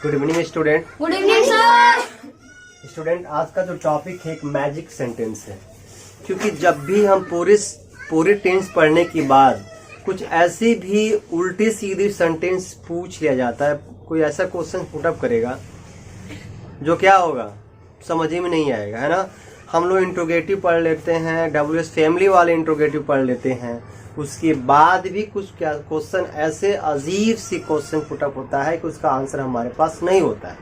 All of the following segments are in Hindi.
Good evening student. Good evening sir. Student, आज का जो टॉपिक है एक मैजिक सेंटेंस है, क्योंकि जब भी हम पूरे टेंस पढ़ने के बाद कुछ ऐसी भी उल्टी सीधी सेंटेंस पूछ लिया जाता है, कोई ऐसा क्वेश्चन पुटअप करेगा जो क्या होगा समझ ही में नहीं आएगा, है ना। हम लोग इंट्रोगेटिव पढ़ लेते हैं, WS फैमिली वाले इंट्रोगेटिव पढ़ लेते हैं, उसके बाद भी कुछ क्या क्वेश्चन ऐसे अजीब सी क्वेश्चन पुटअप होता है कि उसका आंसर हमारे पास नहीं होता है।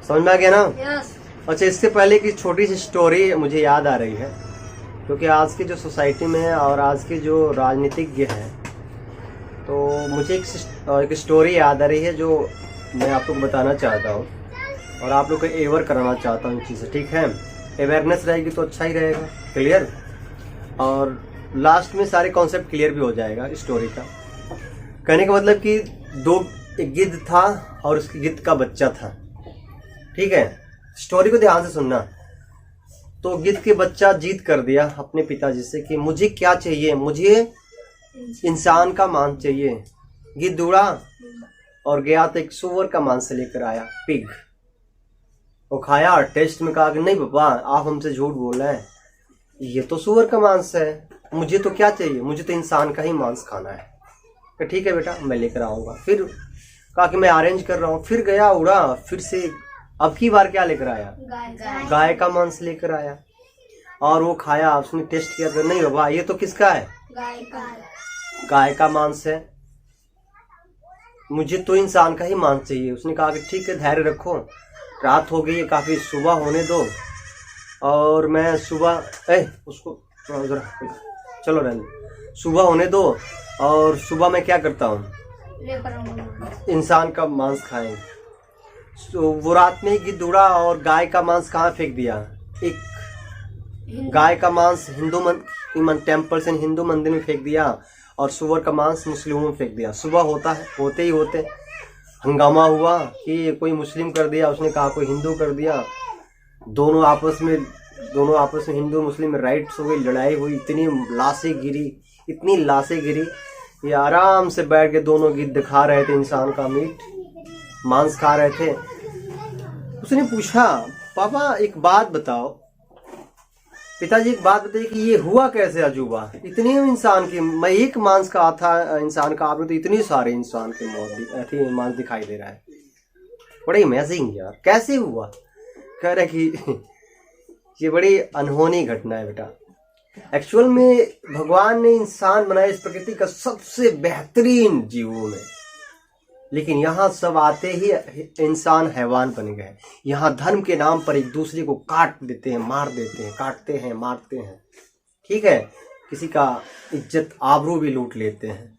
समझ में आ गया ना? यस। अच्छा, इससे पहले की छोटी सी स्टोरी मुझे याद आ रही है, क्योंकि आज की जो सोसाइटी में है और आज के जो राजनीतिज्ञ हैं, तो मुझे एक स्टोरी याद आ रही है जो मैं आप लोग को बताना चाहता हूँ और आप लोग को एवर कराना चाहता हूँ इन चीज़ें। ठीक है, अवेयरनेस रहेगी तो अच्छा ही रहेगा, क्लियर, और लास्ट में सारे कॉन्सेप्ट क्लियर भी हो जाएगा स्टोरी का। कहने का मतलब कि एक गिद्ध था और उसकी गिद्ध का बच्चा था। ठीक है, स्टोरी को ध्यान से सुनना। तो गिद्ध के बच्चा जिद कर दिया अपने पिताजी से कि मुझे क्या चाहिए, मुझे इंसान का मांस चाहिए। गिद्ध उड़ा और गया तो एक सूअर का मांस लेकर आया, पिग। वो खाया और टेस्ट में कहा कि नहीं पापा, आप हमसे झूठ बोल रहे हैं, ये तो सूअर का मांस है, मुझे तो क्या चाहिए, मुझे तो इंसान का ही मांस खाना है। तो ठीक है बेटा, मैं लेकर आऊँगा। फिर कहा कि मैं अरेंज कर रहा हूँ। फिर गया, उड़ा, फिर से अब की बार क्या लेकर आया, गाय का मांस लेकर आया और वो खाया। उसने टेस्ट किया तो नहीं बाबा, ये तो किसका है, गाय का मांस है, मुझे तो इंसान का ही मांस चाहिए। उसने कहा कि ठीक है, धैर्य रखो, रात हो गई है काफी, सुबह होने दो और मैं सुबह उसको जरा चलो रहने, सुबह होने दो और सुबह मैं क्या करता हूँ, इंसान का मांस खाएंगे। तो वो रात में ही गिद्ध उड़ा और गाय का मांस कहाँ फेंक दिया, एक गाय का मांस टेम्पल से हिंदू मंदिर में फेंक दिया और सुअर का मांस मुस्लिमों में फेंक दिया। सुबह होते ही हंगामा हुआ कि कोई मुस्लिम कर दिया, उसने कहा कोई हिंदू कर दिया, दोनों आपस में हिंदू मुस्लिम में राइट्स हो गई, लड़ाई हुई, इतनी लाशें गिरी। ये आराम से बैठ के दोनों गिद्ध खा रहे थे, इंसान का मांस खा रहे थे। उसने पूछा, पापा एक बात बताओ, पिताजी एक बात बताइए कि ये हुआ कैसे अजूबा, इतने इंसान की, मैं एक मांस का था इंसान का, आपने तो इतने सारे इंसान के मांस दिखाई दे रहा है, बड़ी अमेजिंग यार, कैसे हुआ। कह रहे कि ये बड़ी अनहोनी घटना है बेटा। एक्चुअल में भगवान ने इंसान बनाया इस प्रकृति का सबसे बेहतरीन जीवों में, लेकिन यहाँ सब आते ही इंसान हैवान बन गए। यहाँ धर्म के नाम पर एक दूसरे को काट देते हैं, मार देते हैं, काटते हैं, मारते हैं। ठीक है, किसी का इज्जत आबरू भी लूट लेते हैं।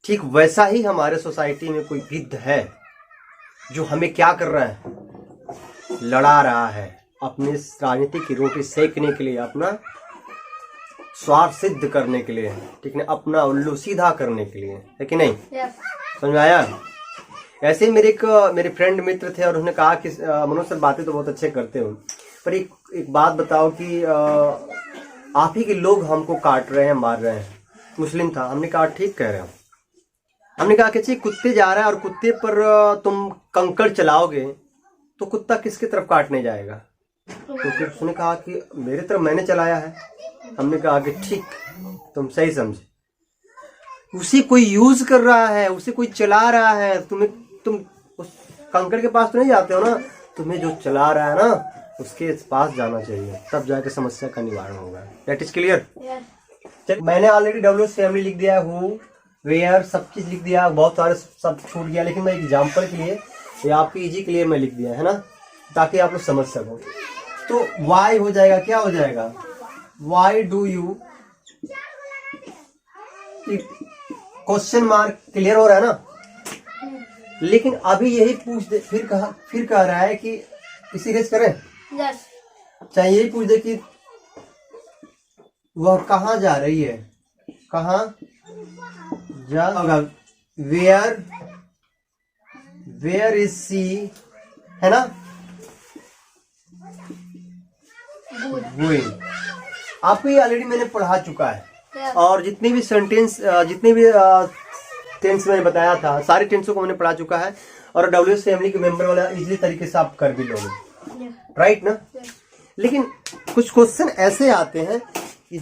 ठीक वैसा ही हमारे सोसाइटी में कोई गिद्ध है जो हमें क्या कर रहा है, लड़ा रहा है अपने राजनीति की रोटी सेकने के लिए, अपना स्वार्थ सिद्ध करने के लिए, ठीक है, अपना उल्लू सीधा करने के लिए, है कि नहीं? समझ में आया? ऐसे ही मेरे फ्रेंड मित्र थे और उन्होंने कहा कि मनोज सर बातें तो बहुत अच्छे करते हो, पर एक बात बताओ कि आप ही के लोग हमको काट रहे हैं, मार रहे हैं। मुस्लिम था। हमने कहा ठीक कह रहे हो। हमने कहा कि कुत्ते जा रहा है और कुत्ते पर तुम कंकड़ चलाओगे तो कुत्ता किसकी तरफ काटने जाएगा? तो फिर उसने कहा कि मेरे तरफ मैंने चलाया है। हमने कहा कि ठीक, तुम सही समझे, उसी कोई यूज कर रहा है, उसे कोई चला रहा है, तुम उस कंकड़ के पास तो नहीं जाते हो ना, तुम्हें जो चला रहा है ना उसके पास जाना चाहिए, तब जाके समस्या का निवारण होगा। That is clear? मैंने ऑलरेडी WS फैमिली लिख दिया, हु वेयर सब चीज लिख दिया, बहुत सारे सब छूट गया, लेकिन मैं एग्जाम्पल के लिए ये आपकी इजी के लिए मैं लिख दिया है ना, ताकि आप लोग समझ सको। तो वाई हो जाएगा, क्या हो जाएगा, why do you, question mark, clear हो रहा है ना? लेकिन अभी यही पूछ दे, फिर कह रहा है कि इसी रेस करें, चाहे यही पूछ दे कि वह कहाँ जा रही है, कहाँ जा होगा, वेयर इज सी, है ना, गोइंग। आपको ये ऑलरेडी मैंने पढ़ा चुका है। और जितनी भी सेंटेंस, जितनी भी टेंस मैंने बताया था, सारे टेंसों को मैंने पढ़ा चुका है और WH फैमिली के मेंबर वाला इजीली तरीके से आप कर भी लोगे, राइट ना। लेकिन कुछ क्वेश्चन ऐसे आते हैं कि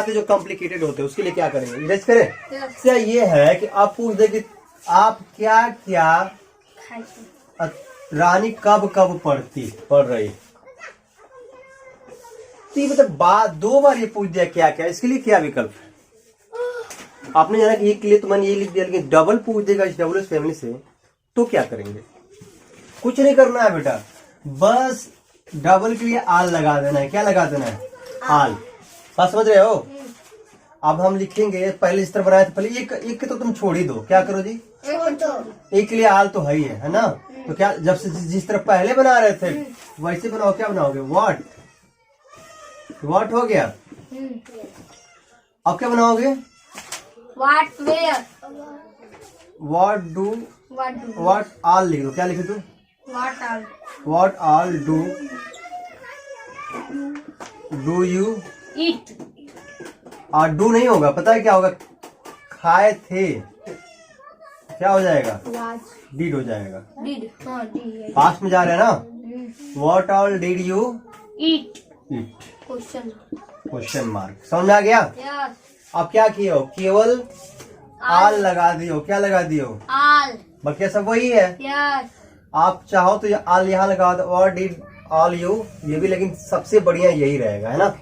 जो कॉम्प्लिकेटेड होते हैं, उसके लिए क्या करेंगे, इरेज करें। इसका ये है कि आप पूछ दे कि आप क्या क्या रानी कब कब पढ़ रही, तो ये मतलब बात 2 बार ये पूछ दिया क्या क्या, इसके लिए क्या विकल्प है। आपने जाना कि एक के लिए तो मैंने ये लिख दिया, लेकिन डबल पूछ देगा इस WH फैमिली से तो क्या करेंगे। कुछ नहीं करना है बेटा, बस डबल के लिए आल लगा देना है। क्या लगा देना है, आल। बात समझ रहे हो। अब हम लिखेंगे, पहले इस तरह बनाया था, पहले एक के तो तुम छोड़ ही दो, क्या करो जी, एक के लिए आल तो है ही है ना। तो क्या जब से जिस तरह पहले बना रहे थे वैसे बनाओ। क्या बनाओगे, व्हाट हो गया। अब क्या बनाओगे, व्हाट, वेयर, व्हाट ऑल लिख दो। क्या लिखे तुम, what all do you eat. और डू नहीं होगा, पता है क्या होगा, खाए थे, क्या हो जाएगा, डिड हो जाएगा। पास्ट में जा रहे हैं ना। What all did you eat, question mark. समझ में आ गया। यस। अब क्या किए हो, केवल आल लगा दियो। क्या लगा दियो, आल। बाकी सब वही है। यस। आप चाहो तो आल यहाँ लगा दो, और डिड ऑल यू, ये भी, लेकिन सबसे बढ़िया यही रहेगा, है ना।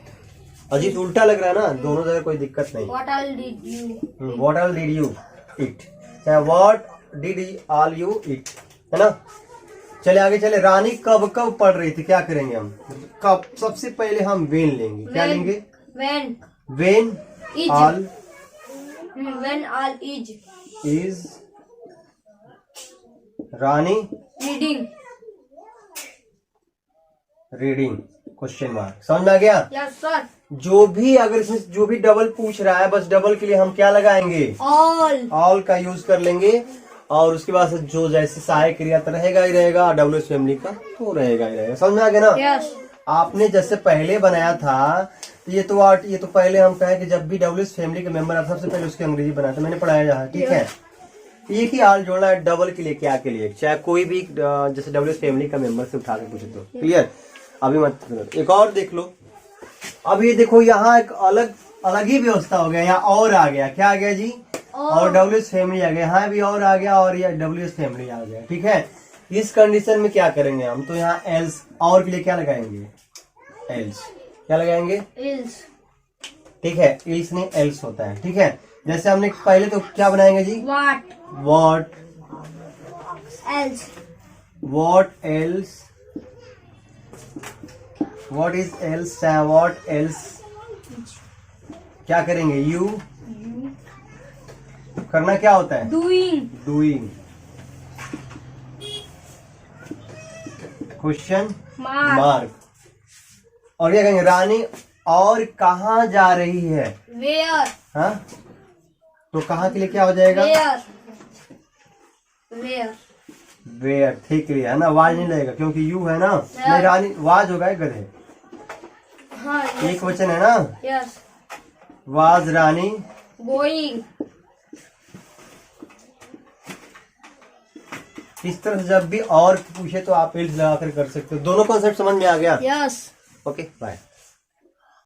अजीब उल्टा लग रहा है ना, दोनों जगह कोई दिक्कत नहीं। What all did you eat, चाहे what did all you eat, है ना। चले आगे चले, रानी कब कब पढ़ रही थी, क्या करेंगे हम, कब। सबसे पहले हम वेन लेंगे। क्या लेंगे, when all is Rani reading, question mark. समझ में आ गया। Yes sir. जो भी अगर इसमें जो भी डबल पूछ रहा है, बस डबल के लिए हम क्या लगाएंगे, ऑल का यूज कर लेंगे। और उसके बाद जो जैसे सहायक क्रिया तो रहेगा ही रहेगा, WH फैमिली का तो रहेगा ही रहेगा। समझ में आ गया ना। यस। आपने जैसे पहले बनाया था तो ये तो पहले हम कहें कि जब भी WH फैमिली के मेंबर सबसे पहले उसकी अंग्रेजी बनाया था, मैंने पढ़ाया जहाँ, ठीक है। एक ही आल जोड़ना है, डबल के लिए क्या के लिए, चाहे कोई भी जैसे WH फैमिली का मेंबर से उठा के पूछे तो। क्लियर, अभी मत। एक और देख लो, अब ये देखो यहाँ एक अलग ही व्यवस्था हो गया, यहाँ और आ गया। क्या आ गया जी, और WH फैमिली आ गया, यहाँ भी और आ गया, और ये WH फैमिली आ गया, ठीक है। इस कंडीशन में क्या करेंगे हम, तो यहाँ एल्स, और के लिए क्या लगाएंगे, एल्स। क्या लगाएंगे, एल्स, ठीक है। एल्स नहीं, एल्स होता है, ठीक है। जैसे हमने पहले तो क्या बनाएंगे जी, what else, what is else, what else. क्या करेंगे, यू करना क्या होता है, डूइंग, क्वेश्चन मार्क। और क्या कहेंगे, रानी और कहाँ जा रही है, वेयर। हाँ, तो कहाँ के लिए क्या हो जाएगा, वेयर, ठीक है ना। वाज नहीं लगेगा क्योंकि यू है ना, नहीं रानी वाज होगा, गधे। हाँ, एक वचन है ना। यस। Was Rani going. इस तरह से जब भी और पूछे तो आप एल्स लगाकर कर सकते हो। दोनों कॉन्सेप्ट समझ में आ गया। यस। Okay, bye.